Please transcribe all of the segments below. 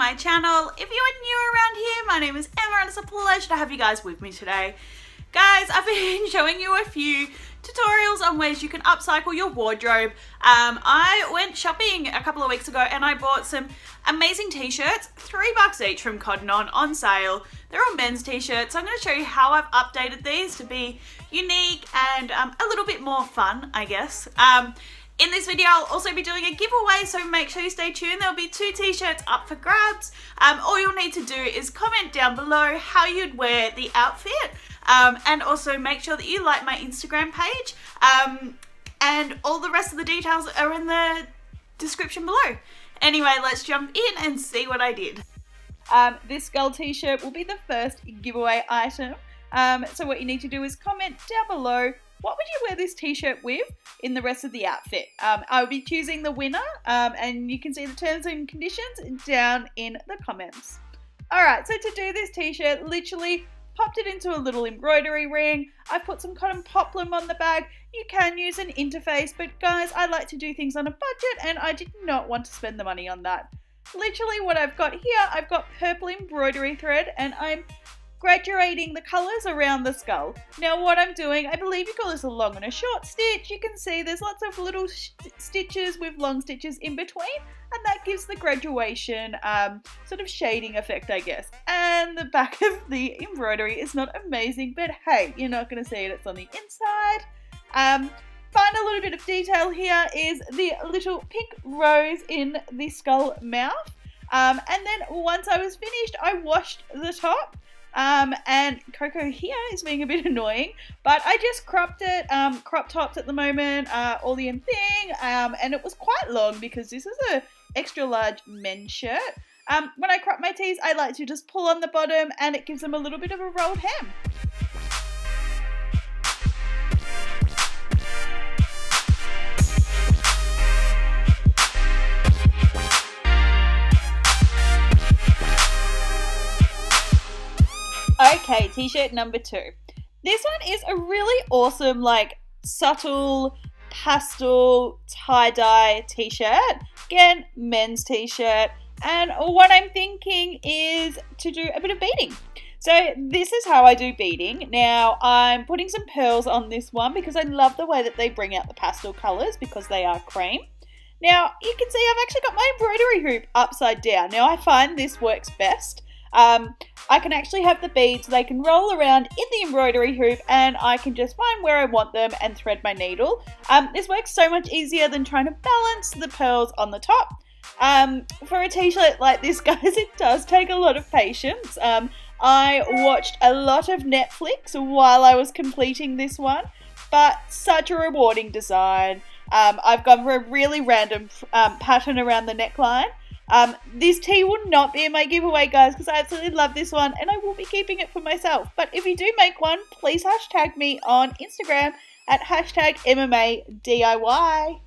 my channel. If you are new around here, my name is Emma and it's a pleasure to have you guys with me today. Guys, I've been showing you a few tutorials on ways you can upcycle your wardrobe. I went shopping a couple of weeks ago and I bought some amazing t-shirts, $3 each from Cotton On sale. They're all men's t-shirts, so I'm going to show you how I've updated these to be unique and a little bit more fun, I guess. In this video, I'll also be doing a giveaway, so make sure you stay tuned. There'll be 2 t-shirts up for grabs. All you'll need to do is comment down below how you'd wear the outfit, and also make sure that you like my Instagram page, and all the rest of the details are in the description below. Anyway, let's jump in and see what I did. This skull t-shirt will be the first giveaway item. So what you need to do is comment down below, what would you wear this t-shirt with in the rest of the outfit? I'll be choosing the winner, and you can see the terms and conditions down in the comments. Alright, so to do this t-shirt, literally popped it into a little embroidery ring. I put some cotton poplin on the bag. You can use an interface, but guys, I like to do things on a budget and I did not want to spend the money on that. Literally what I've got here, I've got purple embroidery thread and I'm graduating the colours around the skull. Now what I'm doing, I believe you call this a long and a short stitch. You can see there's lots of little stitches with long stitches in between, and that gives the graduation sort of shading effect, I guess. And the back of the embroidery is not amazing, but hey, you're not going to see it, it's on the inside. Final little bit of detail here is the little pink rose in the skull mouth. And then once I was finished, I washed the top. And Coco here is being a bit annoying, but I just cropped it, crop topped at the moment, all the thing, and it was quite long because this is a extra large men's shirt. When I crop my tees, I like to just pull on the bottom and it gives them a little bit of a rolled hem. Okay, t-shirt number 2. This one is a really awesome, like, subtle pastel tie-dye t-shirt. Again, men's t-shirt. And what I'm thinking is to do a bit of beading. So this is how I do beading. Now, I'm putting some pearls on this one because I love the way that they bring out the pastel colours because they are cream. Now, you can see I've actually got my embroidery hoop upside down. Now, I find this works best. I can actually have the beads, they can roll around in the embroidery hoop and I can just find where I want them and thread my needle. This works so much easier than trying to balance the pearls on the top. For a t-shirt like this, guys, it does take a lot of patience. I watched a lot of Netflix while I was completing this one, but such a rewarding design. I've gone for a really random pattern around the neckline. This tee will not be in my giveaway, guys, because I absolutely love this one and I will be keeping it for myself. But if you do make one, please hashtag me on Instagram at hashtag MMADIY.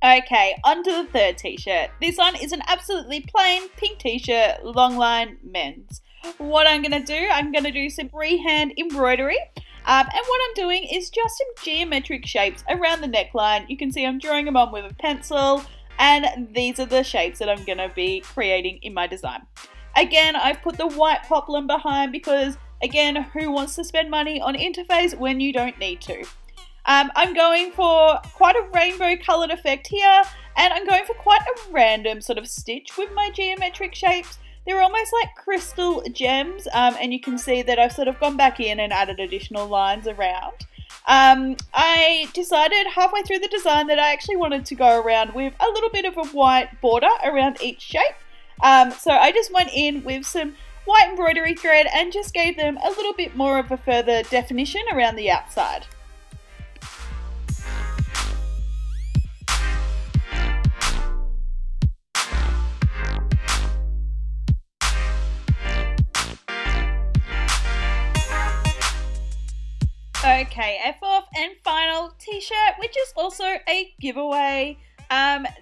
Okay, on to the third t-shirt. This one is an absolutely plain pink t-shirt, long line men's. What I'm going to do, I'm going to do some freehand embroidery. And what I'm doing is just some geometric shapes around the neckline. You can see I'm drawing them on with a pencil. And these are the shapes that I'm going to be creating in my design. Again, I've put the white poplin behind because, again, who wants to spend money on interface when you don't need to? I'm going for quite a rainbow coloured effect here, and I'm going for quite a random sort of stitch with my geometric shapes. They're almost like crystal gems, and you can see that I've sort of gone back in and added additional lines around. I decided halfway through the design that I actually wanted to go around with a little bit of a white border around each shape. So I just went in with some white embroidery thread and just gave them a little bit more of a further definition around the outside. Okay, our fourth and final t-shirt, which is also a giveaway.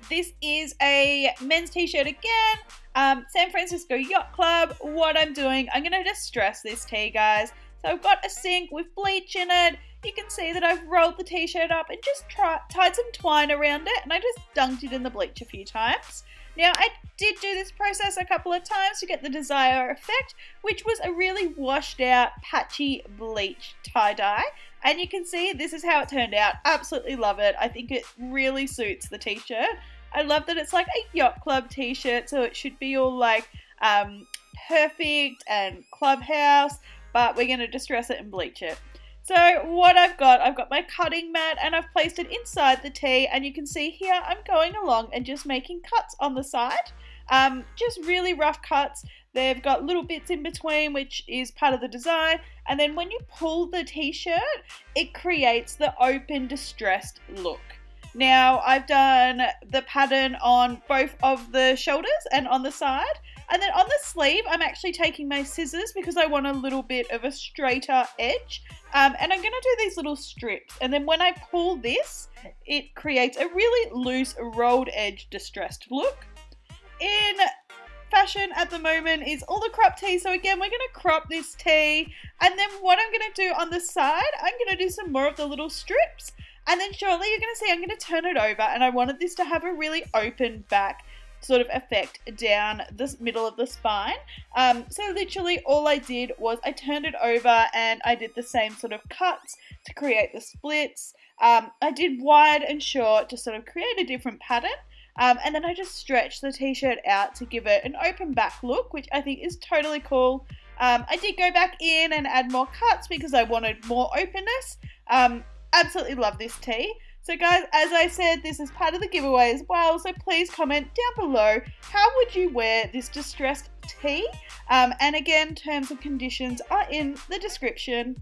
This is a men's t-shirt again, San Francisco Yacht Club. What I'm doing, I'm going to distress this tee, guys. So I've got a sink with bleach in it. You can see that I've rolled the t-shirt up and just tied some twine around it, and I just dunked it in the bleach a few times. Now, I did do this process a couple of times to get the desired effect, which was a really washed out, patchy bleach tie-dye. And you can see this is how it turned out. Absolutely love it. I think it really suits the t-shirt. I love that it's like a yacht club t-shirt, so it should be all like perfect and clubhouse, but we're going to distress it and bleach it. So what I've got my cutting mat and I've placed it inside the tee, and you can see here I'm going along and just making cuts on the side. Just really rough cuts. They've got little bits in between, which is part of the design, and then when you pull the t-shirt, it creates the open distressed look. Now I've done the pattern on both of the shoulders and on the side, and then on the sleeve I'm actually taking my scissors because I want a little bit of a straighter edge, and I'm going to do these little strips, and then when I pull this it creates a really loose rolled edge distressed look. In fashion at the moment is all the crop tee, so again we're going to crop this tee, and then what I'm going to do on the side, I'm going to do some more of the little strips, and then shortly you're going to see I'm going to turn it over, and I wanted this to have a really open back sort of effect down the middle of the spine. So literally all I did was I turned it over and I did the same sort of cuts to create the splits. I did wide and short to sort of create a different pattern. And then I just stretched the t-shirt out to give it an open back look, which I think is totally cool. I did go back in and add more cuts because I wanted more openness. Absolutely love this tee. So guys, as I said, this is part of the giveaway as well, so please comment down below, how would you wear this distressed tee? And again, terms and conditions are in the description.